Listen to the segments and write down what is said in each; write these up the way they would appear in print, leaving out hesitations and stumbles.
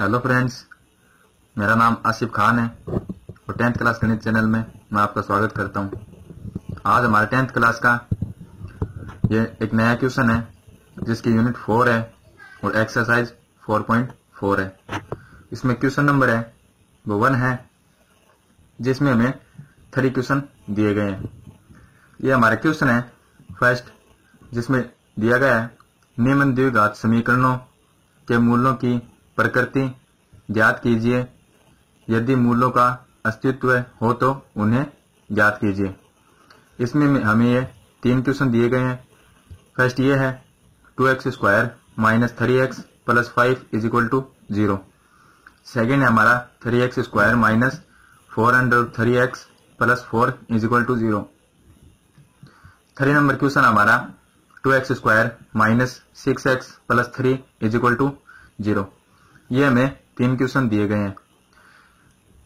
Hello friends, मेरा नाम आसिफ खान है और 10th क्लास गणित चैनल में मैं आपका स्वागत करता हूं। आज हमारे 10th क्लास का ये एक नया क्वेश्चन है जिसकी यूनिट 4 है और एक्सरसाइज 4.4 है। इसमें क्वेश्चन नंबर है वो 1 है, जिसमें हमें 3 क्वेश्चन दिए गए हैं। ये हमारा क्वेश्चन है फर्स्ट, जिसमें दिया गया है निम्न द्विघात समीकरणों के मूलों की प्रकृति ज्ञात कीजिए। यदि मूलों का अस्तित्व हो तो उन्हें ज्ञात कीजिए। इसमें हमें ये 3 क्वेश्चन दिए गए हैं। फर्स्ट ये है 2x² - 3x + 5 = 0। सेकेंड है हमारा 3x² - 4√3x + 4 = 0। 3 नंबर क्वेश्चन हमारा 2x² - 6x + 3 = 0। ये हमें 3 क्वेश्चन दिए गए हैं।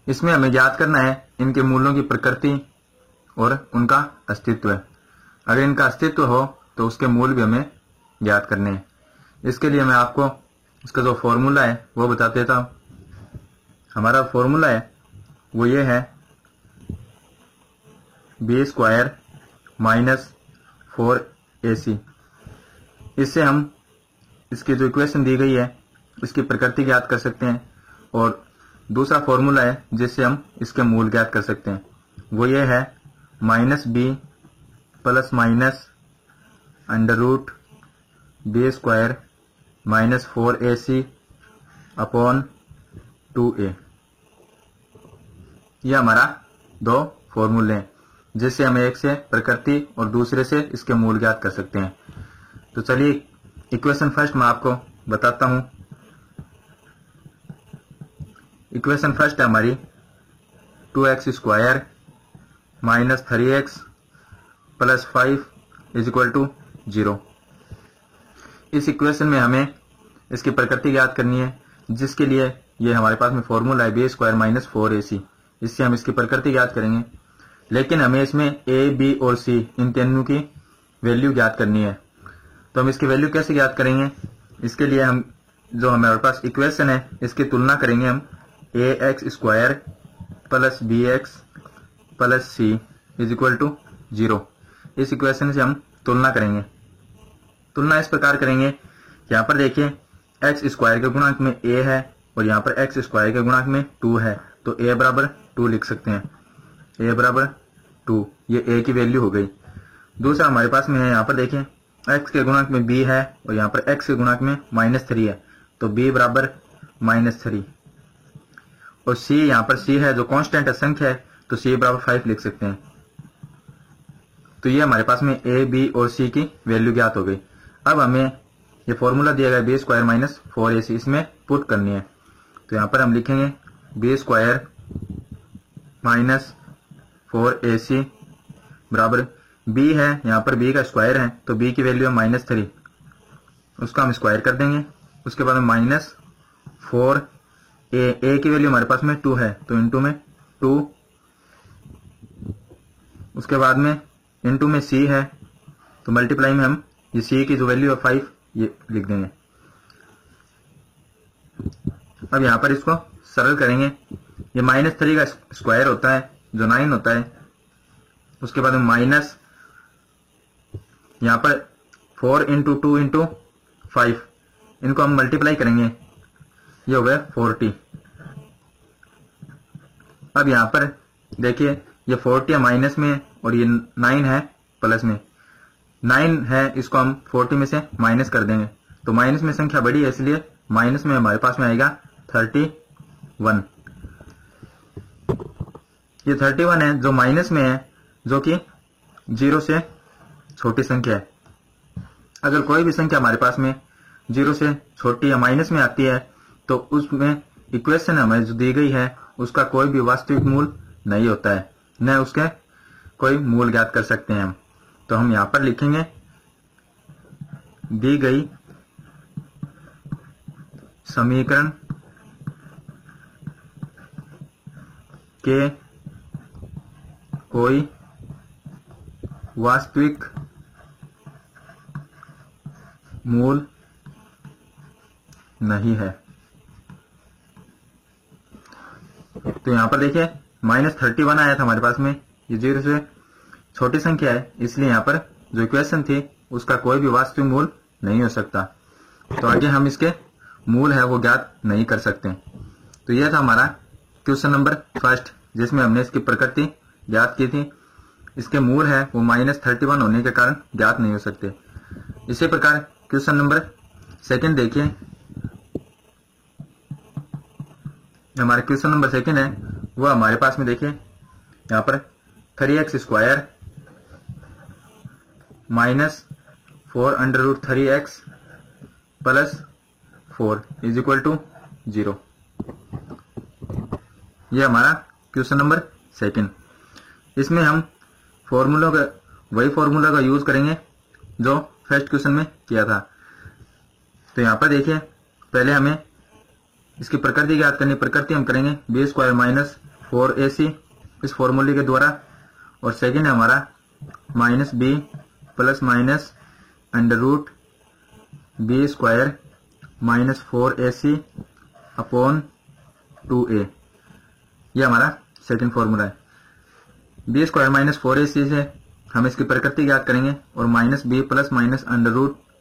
इसमें हमें ज्ञात करना है इनके मूलों की प्रकृति और उनका अस्तित्व। अगर इनका अस्तित्व हो तो उसके मूल भी हमें ज्ञात करने हैं। इसके लिए मैं आपको इसका जो फॉर्मूला है वो बता देता हूँ। हमारा फॉर्मूला है वो ये है b² - 4ac। इससे हम इसकी जो इक्वेशन दी गई है इसकी प्रकृति ज्ञात कर सकते हैं, और दूसरा फॉर्मूला है जिससे हम इसके मूल ज्ञात कर सकते हैं, वो ये है -b ± √b² - 4ac / 2a। यह हमारा 2 फॉर्मूले हैं जिससे हम एक से प्रकृति और दूसरे से इसके मूल ज्ञात कर सकते हैं। तो चलिए इक्वेशन फर्स्ट मैं आपको बताता हूं। इक्वेशन फर्स्ट है हमारी 2x² - 3x + 5 = 0। इस इक्वेशन में हमें इसकी प्रकृति ज्ञात करनी है, जिसके लिए ये हमारे पास में फॉर्मूला है b² - 4ac। इससे हम इसकी प्रकृति ज्ञात करेंगे, लेकिन हमें इसमें a, b और c इन तीनों की वैल्यू ज्ञात करनी है। तो हम इसकी वैल्यू कैसे ज्ञात करेंगे? इसके लिए हम जो हमारे पास इक्वेशन है इसकी तुलना करेंगे हम ax² + bx + c = 0। इस इक्वेशन से हम तुलना करेंगे। तुलना इस प्रकार करेंगे, यहाँ पर देखिए x² के गुणांक में a है और यहाँ पर x² के गुणांक में 2 है, तो a = 2 लिख सकते हैं। a = 2, ये a की वैल्यू हो गई। दूसरा हमारे पास में है, यहाँ पर देखिए x के गुणांक में b है और यहाँ पर x के गुणांक में -3 है, तो b = -3। और c, यहाँ पर c है जो कांस्टेंट संख्या है, तो c = 5 लिख सकते हैं। तो ये हमारे पास में a, b और c की वैल्यू ज्ञात हो गई। अब हमें ये फॉर्मूला दिया गया b² - 4ac, इसमें पुट करनी है। तो यहाँ पर हम लिखेंगे b² - 4ac बराबर b है, यहाँ पर b का स्क्वायर है तो b की वैल्यू है -3, उसका हम स्क्वायर कर देंगे। उसके बाद में -4a की वैल्यू हमारे पास में 2 है, तो इंटू में 2, उसके बाद में इंटू में c है, तो मल्टीप्लाई में हम ये c की जो वैल्यू है 5 ये लिख देंगे। अब यहाँ पर इसको सरल करेंगे। ये -3 का स्क्वायर होता है जो 9 होता है। उसके बाद में माइनस यहाँ पर 4 × 2 × 5, इनको हम मल्टीप्लाई करेंगे, ये हो गया 40। अब यहाँ पर देखिए ये 40 है माइनस में और ये 9 है प्लस में। 9 है, इसको हम 40 में से माइनस कर देंगे, तो माइनस में संख्या बड़ी है इसलिए माइनस में हमारे पास में आएगा 31। ये 31 है जो माइनस में है, जो कि 0 से छोटी संख्या है। अगर कोई भी संख्या हमारे पास में 0 से छोटी या माइनस में आती है तो उसमें इक्वेशन हमें जो दी गई है उसका कोई भी वास्तविक मूल नहीं होता है, न उसके कोई मूल ज्ञात कर सकते हैं हम। तो हम यहाँ पर लिखेंगे दी गई समीकरण के कोई वास्तविक मूल नहीं है। तो यहाँ पर देखिए -31 आया था हमारे पास में, ये 0 से छोटी संख्या है, इसलिए यहाँ पर जो इक्वेशन थी उसका कोई भी वास्तविक मूल नहीं हो सकता। तो आगे हम इसके मूल है वो ज्ञात नहीं कर सकते। तो यह था हमारा क्वेश्चन नंबर फर्स्ट, जिसमें हमने इसकी प्रकृति ज्ञात की थी। इसके मूल है वो -31 होने के कारण ज्ञात नहीं हो सकते। इसी प्रकार क्वेश्चन नंबर सेकंड देखिए, हमारा क्वेश्चन नंबर सेकंड है वो हमारे पास में देखिए यहाँ पर 3x² -4√3x + 4 = 0। यह हमारा क्वेश्चन नंबर सेकंड। इसमें हम वही फॉर्मूला का यूज करेंगे जो फर्स्ट क्वेश्चन में किया था। तो यहाँ पर देखिए पहले हमें इसकी प्रकृति ज्ञात करनी। प्रकृति हम करेंगे b² - 4ac इस फॉर्मूले के द्वारा, और सेकंड है हमारा -b ± √b² - 4ac upon 2a। यह हमारा सेकंड फॉर्मूला है। b² - 4ac से हम इसकी प्रकृति ज्ञात करेंगे और -b ±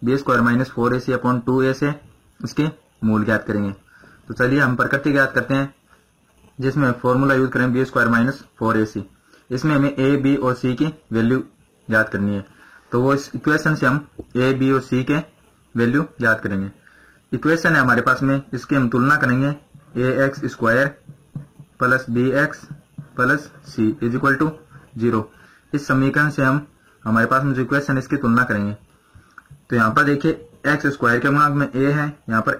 √b² - 4ac upon 2a से इसके मूल ज्ञात करेंगे। तो चलिए हम प्रकृति ज्ञात करते हैं, जिसमें फॉर्मूला यूज करें b² - 4ac। इसमें हमें a, b और c की वैल्यू ज्ञात करनी है। तो वो इस इक्वेशन से हम a, b और c के वैल्यू ज्ञात करेंगे। इक्वेशन है हमारे पास में, इसकी हम तुलना करेंगे ax² + bx + c = 0। इस समीकरण से हम हमारे पास में जो इक्वेशन इसकी तुलना करेंगे। तो यहाँ पर देखिए x² के गुणांक में a है, यहाँ पर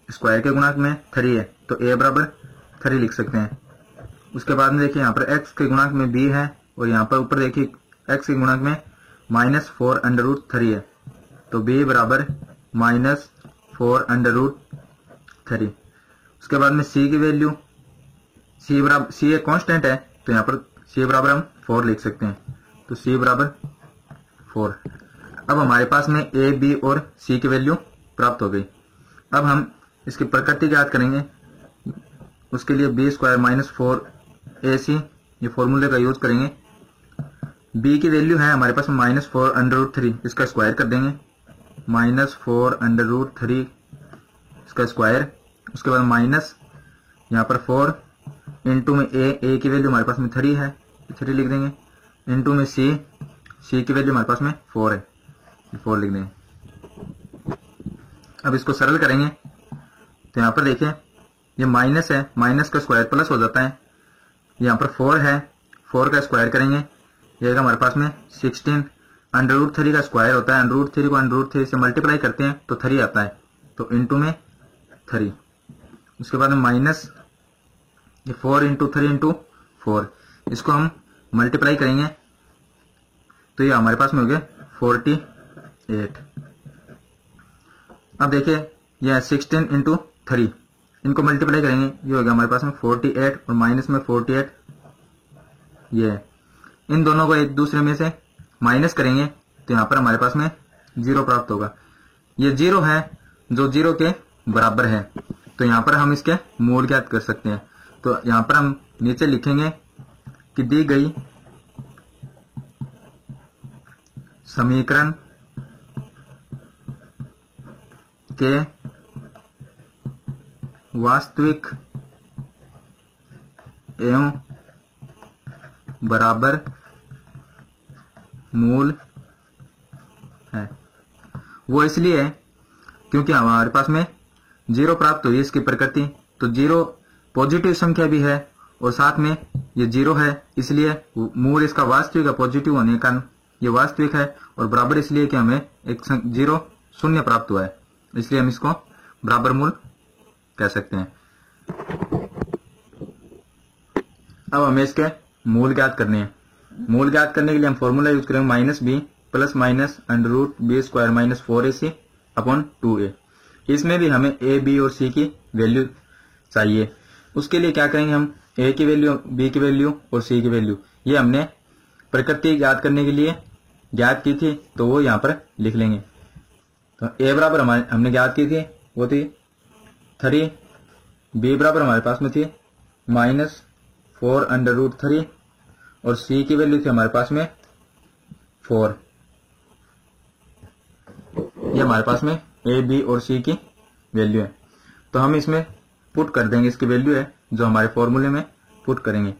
x² के गुणांक में 3 है, तो a बराबर 3 लिख सकते हैं। उसके बाद में देखिए यहाँ पर x के गुणांक में b है, और यहाँ पर ऊपर देखिए x के गुणांक में -4√3 है, तो b बराबर -4√3। उसके बाद में c की वैल्यू, c एक कांस्टेंट है, तो यहाँ पर c बराबर हम 4 लिख सकते हैं, तो c बराबर 4। अब हमारे पास में a, b और c की वैल्यू प्राप्त हो गई। अब हम इसकी प्रकृति ज्ञात करेंगे। उसके लिए b² - 4ac ये फॉर्मूले का यूज करेंगे। b की वैल्यू है हमारे पास -4√3, इसका स्क्वायर कर देंगे, -4√3 इसका स्क्वायर। उसके बाद माइनस यहाँ पर 4 इंटू में a की वैल्यू हमारे पास में 3 है, 3 लिख देंगे, इंटू में c की वैल्यू हमारे पास में 4 है, 4 लिख देंगे। अब इसको सरल करेंगे तो यहाँ पर देखिए ये माइनस है, माइनस का स्क्वायर प्लस हो जाता है। यहाँ पर 4 है, 4 का स्क्वायर करेंगे, ये हमारे पास में 16 √3 का स्क्वायर होता है, √3 को √3 से मल्टीप्लाई करते हैं तो 3 आता है, तो इंटू में 3। उसके बाद में माइनस ये 4 इंटू 3 इंटू 4, इसको हम मल्टीप्लाई करेंगे तो ये हमारे पास में हो गया 48। अब देखिए यह 16 इंटू 3, इनको मल्टीप्लाई करेंगे, ये हो गया हमारे पास में 48 और माइनस में 48, ये इन दोनों को एक दूसरे में से माइनस करेंगे तो यहाँ पर हमारे पास में 0 प्राप्त होगा। ये 0 है जो 0 के बराबर है, तो यहाँ पर हम इसके मूल ज्ञात कर सकते हैं। तो यहाँ पर हम नीचे लिखेंगे कि दी गई समीकरण के वास्तविक एवं बराबर मूल है। वो इसलिए है क्योंकि हमारे पास में 0 प्राप्त हुई इसकी प्रकृति, तो 0 पॉजिटिव संख्या भी है और साथ में ये 0 है, इसलिए मूल इसका वास्तविक है, पॉजिटिव होने के कारण ये वास्तविक है, और बराबर इसलिए कि हमें एक 0 शून्य प्राप्त हुआ है, इसलिए हम इसको बराबर मूल कह सकते हैं। अब हमें इसके मूल ज्ञात करने हैं। मूल ज्ञात करने के लिए हम फॉर्मूला यूज करेंगे -b + √b² - 4ac upon 2a। इसमें भी हमें a, b और c की वैल्यू चाहिए। उसके लिए क्या करेंगे, हम a की वैल्यू, b की वैल्यू और c की वैल्यू ये हमने प्रकृति ज्ञात करने के लिए ज्ञात की थी, तो वो यहाँ पर लिख लेंगे। तो a बराबर हमने ज्ञात की थी वो थी 3, b बराबर हमारे पास में थी 4√3 और c की वैल्यू थी हमारे पास में 4। ये हमारे पास में a, b और c की वैल्यू है। तो हम इसमें पुट कर देंगे, इसकी वैल्यू है जो हमारे फॉर्मूले में पुट करेंगे।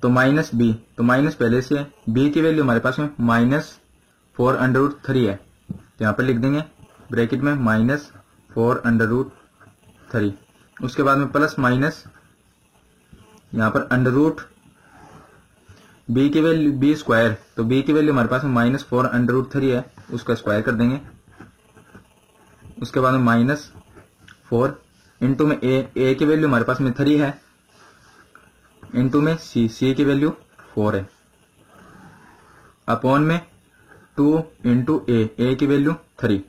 तो माइनस b, तो माइनस पहले से है, b की वैल्यू हमारे पास में -4√3 है, तो यहाँ पर लिख देंगे ब्रैकेट में -4√3। उसके बाद में प्लस माइनस यहाँ पर अंडर b की वैल्यू b स्क्वायर, तो b की वैल्यू हमारे पास में -4√3 है, उसका स्क्वायर कर देंगे। उसके बाद में -4 इंटू में a की वैल्यू हमारे पास में 3 है, इंटू में c की वैल्यू 4 है, अपॉन में 2 इंटू a की वैल्यू 3।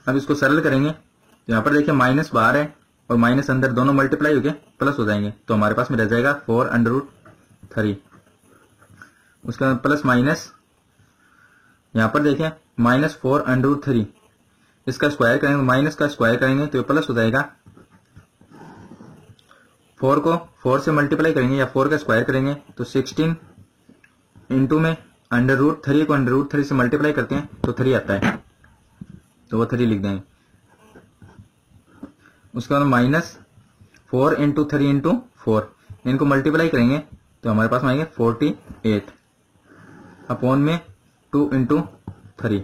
अब इसको सरल करेंगे, यहाँ पर देखिए माइनस बाहर है और माइनस अंदर, दोनों मल्टीप्लाई होके प्लस हो जाएंगे, तो हमारे पास में रह जाएगा 4√3। उसके बाद प्लस माइनस, यहाँ पर देखें -4√3, इसका स्क्वायर करेंगे, माइनस का स्क्वायर करेंगे तो ये प्लस हो जाएगा। 4 को 4 से मल्टीप्लाई करेंगे या 4 का स्क्वायर करेंगे तो 16 इंटू में √3 को √3 से मल्टीप्लाई करते हैं तो 3 आता है, तो वो 3 लिख देंगे। उसके बाद -4 इंटू 3 इंटू 4, इनको मल्टीप्लाई करेंगे तो हमारे पास में आएंगे 48 अपॉन में 2 इंटू 3।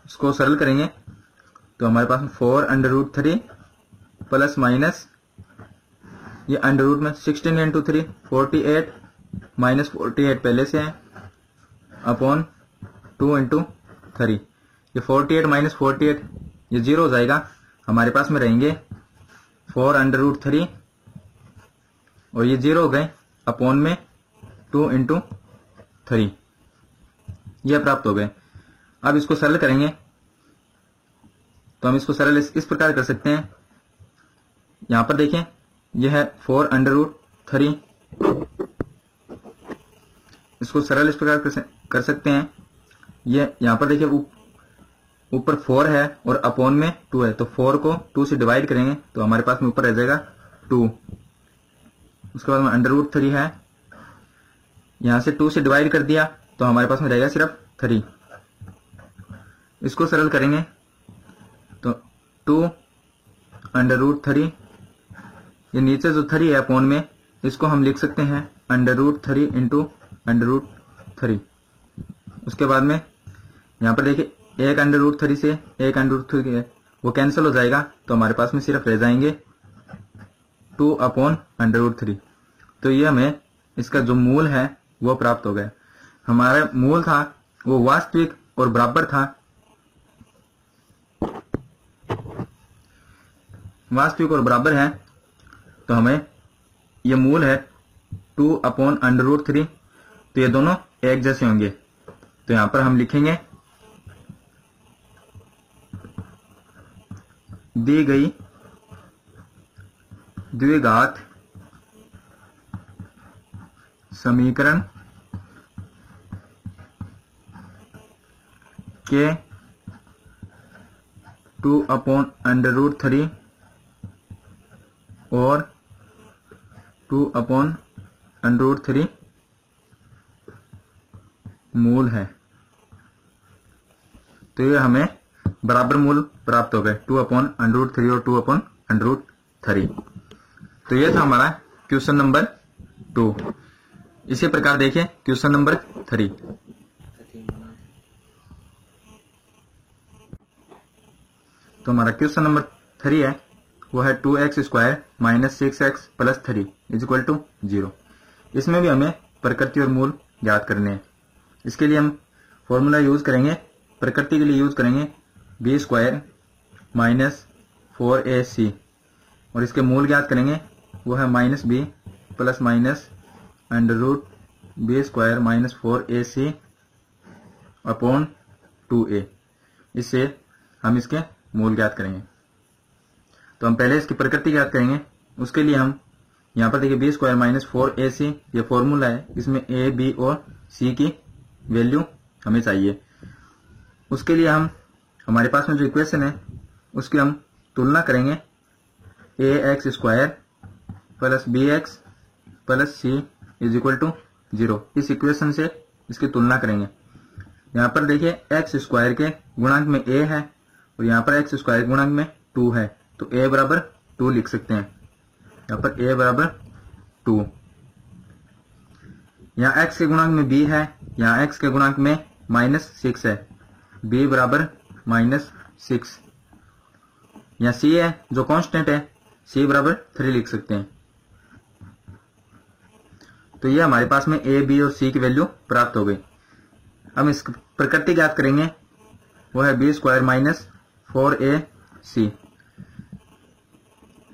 इसको सरल करेंगे तो हमारे पास में 4√3 प्लस माइनस ये अंडर रूट में 16 इंटू 3 48 -48 पहले से है अपॉन 2 इंटू 3। ये 48 -48 ये 0 हो जाएगा, हमारे पास में रहेंगे 4√3 और ये 0 हो गए अपॉन में 2 इंटू 3, यह प्राप्त हो गए। अब इसको सरल करेंगे तो हम इसको सरल इस प्रकार कर सकते हैं। यहां पर देखें यह है 4√3, इसको सरल इस प्रकार कर सकते हैं। ये यहां पर देखिए ऊपर 4 है और अपॉन में 2 है, तो 4 को 2 से डिवाइड करेंगे तो हमारे पास में ऊपर रह जाएगा 2। उसके बाद में √3 है, यहां से 2 से डिवाइड कर दिया तो हमारे पास में रहेगा सिर्फ 3। इसको सरल करेंगे तो 2√3, ये नीचे जो 3 है अपॉन में, इसको हम लिख सकते हैं √3 इंटू √3। उसके बाद में यहां पर देखिए एक √3 से एक √3 है वो कैंसिल हो जाएगा, तो हमारे पास में सिर्फ रह जाएंगे 2 अपॉन √3। तो ये हमें इसका जो मूल है वो प्राप्त हो गया। हमारा मूल था वो वास्तविक और बराबर था, वास्तविक और बराबर है, तो हमें ये मूल है 2 अपॉन √3, तो ये दोनों एक जैसे होंगे। तो यहां पर हम लिखेंगे दी गई द्विघात समीकरण के 2 अपॉन √3 और 2 अपॉन √3 मूल है। तो ये हमें बराबर मूल प्राप्त हो गए 2 अपॉन √3 और 2 अपॉन √3। तो ये था हमारा क्वेश्चन नंबर 2। इसी प्रकार देखिए क्वेश्चन नंबर 3। तो हमारा क्वेश्चन नंबर 3 है वो है 2x² - 6x + 3 = 0। इसमें भी हमें प्रकृति और मूल ज्ञात करने हैं। इसके लिए हम फॉर्मूला यूज करेंगे, प्रकृति के लिए यूज करेंगे b² - 4ac और इसके मूल ज्ञात करेंगे वो है -b + √b² - 4ac upon 2a। इससे हम इसके मूल ज्ञात करेंगे। तो हम पहले इसकी प्रकृति ज्ञात करेंगे। उसके लिए हम यहाँ पर देखिए b² - 4ac ये फॉर्मूला है, इसमें a, b और c की वैल्यू हमें चाहिए। उसके लिए हम हमारे पास में जो इक्वेशन है उसकी हम तुलना करेंगे ax² plus bx plus c is equal to 0। इस इक्वेशन से इसकी तुलना करेंगे। यहाँ पर देखिए x² के गुणांक में a है और यहाँ पर x² गुणांक में 2 है, तो a बराबर 2 लिख सकते हैं। यहाँ पर a बराबर 2। यहाँ x के गुणांक में b है, यहाँ x के गुणांक में -6 है, b बराबर -6। यहाँ c है जो कांस्टेंट है, c बराबर 3 लिख सकते हैं। तो ये हमारे पास में a, b और c की वैल्यू प्राप्त हो गई। हम इसकी प्रकृति ज्ञात करेंगे, वो है b² - 4ac।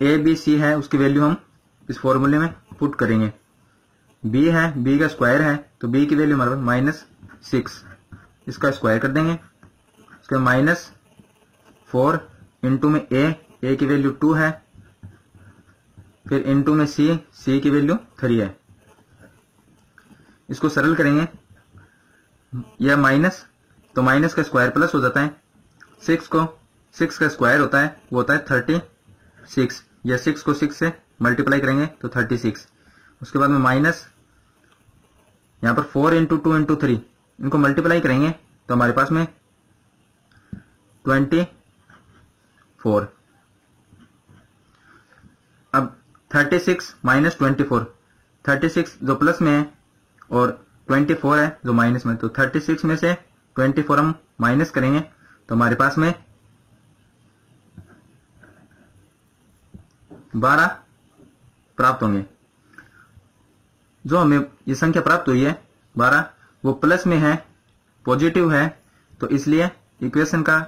a, b, c है, उसकी वैल्यू हम इस फॉर्मूले में पुट करेंगे। b है, b का स्क्वायर है, तो b की वैल्यू हमारे पास -6, इसका स्क्वायर कर देंगे। उसके -4 इंटू में a की वैल्यू 2 है, फिर इंटू में c की वैल्यू 3 है। इसको सरल करेंगे, यह माइनस, तो माइनस का स्क्वायर प्लस हो जाता है। 6 का स्क्वायर होता है, वो होता है 36। या 6 को 6 से मल्टीप्लाई करेंगे तो 36। उसके बाद में माइनस, यहाँ पर 4 इंटू 2 इंटू 3, इनको मल्टीप्लाई करेंगे तो हमारे पास में 24। अब 36 माइनस 24, 36 जो प्लस में है और 24 है जो माइनस में, तो 36 में से 24 हम माइनस करेंगे तो हमारे पास में 12 प्राप्त होंगे। जो हमें ये संख्या प्राप्त हुई है 12, वो प्लस में है, पॉजिटिव है, तो इसलिए इक्वेशन का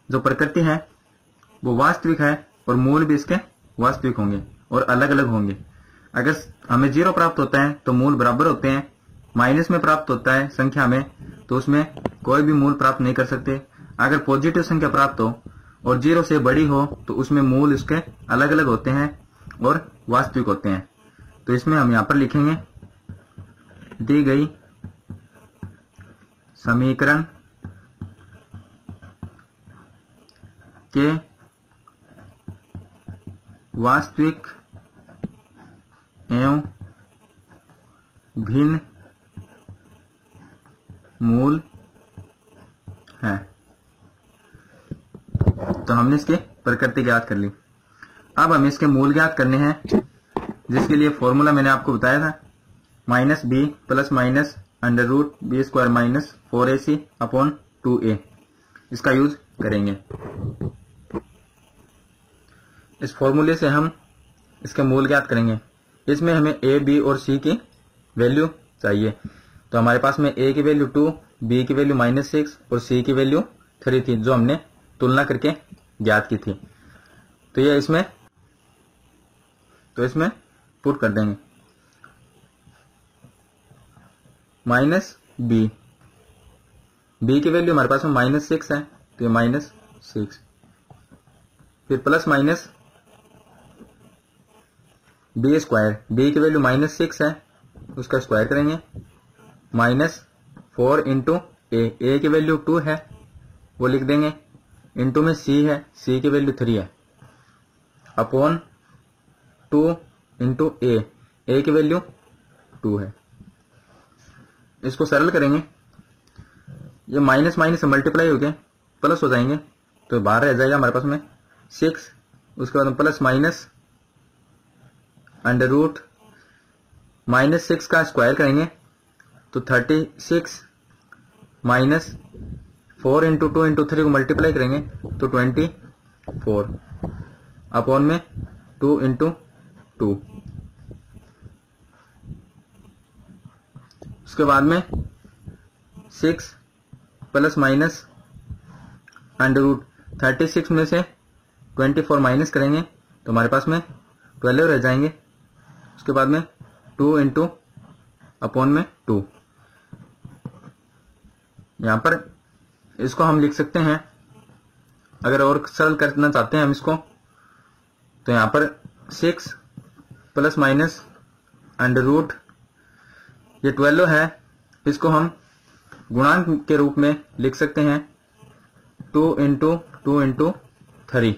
जो प्रकृति है वो वास्तविक है और मूल भी इसके वास्तविक होंगे और अलग अलग होंगे। अगर हमें 0 प्राप्त होता है तो मूल बराबर होते हैं, माइनस में प्राप्त होता है संख्या में तो उसमें कोई भी मूल प्राप्त नहीं कर सकते। अगर पॉजिटिव संख्या प्राप्त हो और 0 से बड़ी हो तो उसमें मूल इसके अलग अलग होते हैं और वास्तविक होते हैं। तो इसमें हम यहां पर लिखेंगे, दी गई समीकरण के वास्तविक एवं भिन्न मूल है। तो हमने इसकी प्रकृति ज्ञात कर ली। अब हमें इसके मूल ज्ञात करने हैं, जिसके लिए फॉर्मूला मैंने आपको बताया था, -b plus minus √b² - 4ac upon 2a। इसका यूज करेंगे। इस फॉर्मूले से हम इसके मूल ज्ञात करेंगे। इसमें हमें a, b और c की वैल्यू चाहिए। तो हमारे पास में a की वैल्यू 2, b की वैल्यू -6 और c की वैल्यू 3 थी, जो हमने तुलना करके ज्ञात की थी। तो ये इसमें पुट कर देंगे। -b की वैल्यू हमारे पास में -6 है, तो ये -6, फिर प्लस माइनस b², b की वैल्यू -6 है, उसका स्क्वायर करेंगे। -4 इंटू a की वैल्यू 2 है, वो लिख देंगे, इंटू में c है, c की वैल्यू 3 है, अपॉन 2 इंटू a की वैल्यू 2 है। इसको सरल करेंगे, ये माइनस माइनस मल्टीप्लाई हो गए प्लस हो जाएंगे, तो बाहर रह जाएगा हमारे पास में 6। उसके बाद प्लस माइनस √ -6 का स्क्वायर करेंगे तो 36 -4 इंटू 2 इंटू 3 को मल्टीप्लाई करेंगे तो 24, अपॉन में 2 इंटू 2। उसके बाद में 6 प्लस माइनस √36 में से 24 माइनस करेंगे तो हमारे पास में 12 रह जाएंगे। उसके बाद में 2 इंटू अपॉन में 2। यहां पर इसको हम लिख सकते हैं, अगर और सरल करना चाहते हैं हम इसको, तो यहां पर 6 प्लस माइनस √ ये 12 है, इसको हम गुणांक के रूप में लिख सकते हैं 2 इंटू 2 इंटू 3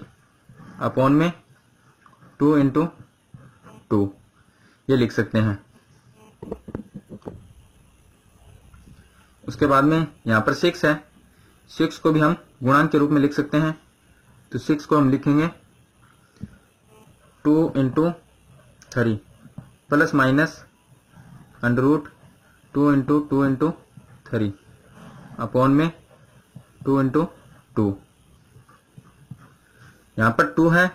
अपॉन में 2 इंटू 2 ये लिख सकते हैं। उसके बाद में यहाँ पर 6 है, 6 को भी हम गुणांक के रूप में लिख सकते हैं। तो 6 को हम लिखेंगे 2 into 3 plus minus under root 2 into 3 upon में 2 इंटू 2। यहाँ पर 2 है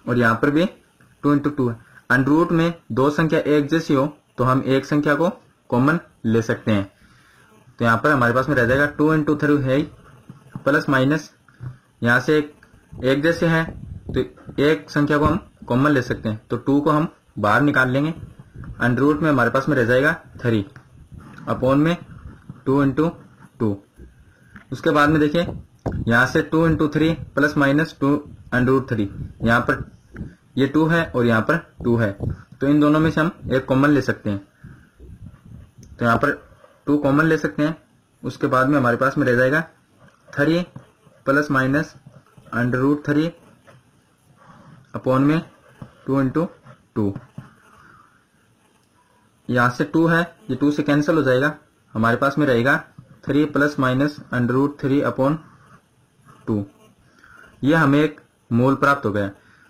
और यहाँ पर भी 2 इंटू 2 है। अंडर रूट में दो संख्या एक जैसी हो तो हम एक संख्या को कॉमन ले सकते हैं। तो यहाँ पर हमारे पास में रह जाएगा 2 इंटू 3 है प्लस माइनस यहाँ से एक जैसे है तो एक संख्या को हम कॉमन ले सकते हैं। तो 2 को हम बाहर निकाल लेंगे। अंडर रूट में हमारे पास में रह जाएगा 3 अपॉन में 2 इंटू 2। उसके बाद में देखिए यहाँ से 2 into 3 plus minus 2 under root 3, यहाँ पर ये 2 है और यहाँ पर 2 है तो इन दोनों में से हम एक कॉमन ले सकते हैं। तो यहाँ पर 2 कॉमन ले सकते हैं। उसके बाद में हमारे पास में रह जाएगा 3 plus minus under root 3 upon में 2 इंटू 2। यहाँ से 2 है, ये 2 से कैंसिल हो जाएगा। हमारे पास में रहेगा 3 plus minus under root 3 upon 2। यह हमें एक मूल प्राप्त हो गया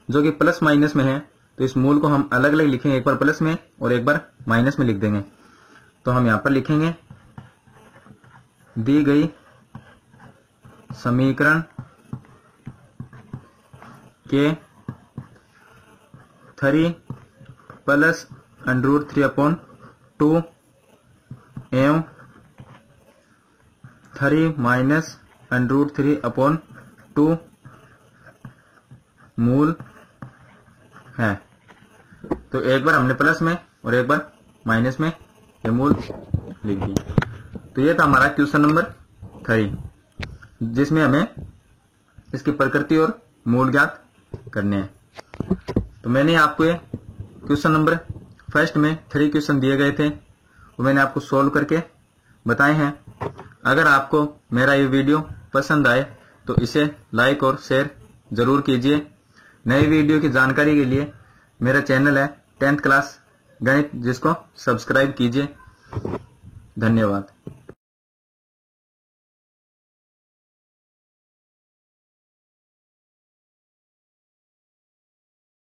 जो कि प्लस माइनस में है। तो इस मूल को हम अलग अलग लिखेंगे, एक बार प्लस में और एक बार माइनस में लिख देंगे। तो हम यहाँ पर लिखेंगे दी गई समीकरण के 3 प्लस अंडर रूट 3 अपॉन 2 एवं 3 माइनस अंडर रूट 3 अपॉन 2 मूल है। तो एक बार हमने प्लस में और एक बार माइनस में ये मूल लिख दिए। तो ये था हमारा क्वेश्चन नंबर 3 जिसमें हमें इसकी प्रकृति और मूल ज्ञात करने हैं। तो मैंने आपको ये क्वेश्चन नंबर फर्स्ट में 3 क्वेश्चन दिए गए थे वो मैंने आपको सॉल्व करके बताए हैं। अगर आपको मेरा ये वीडियो पसंद आए तो इसे लाइक और शेयर जरूर कीजिए। नई वीडियो की जानकारी के लिए मेरा चैनल है 10th क्लास गणित, जिसको सब्सक्राइब कीजिए। धन्यवाद।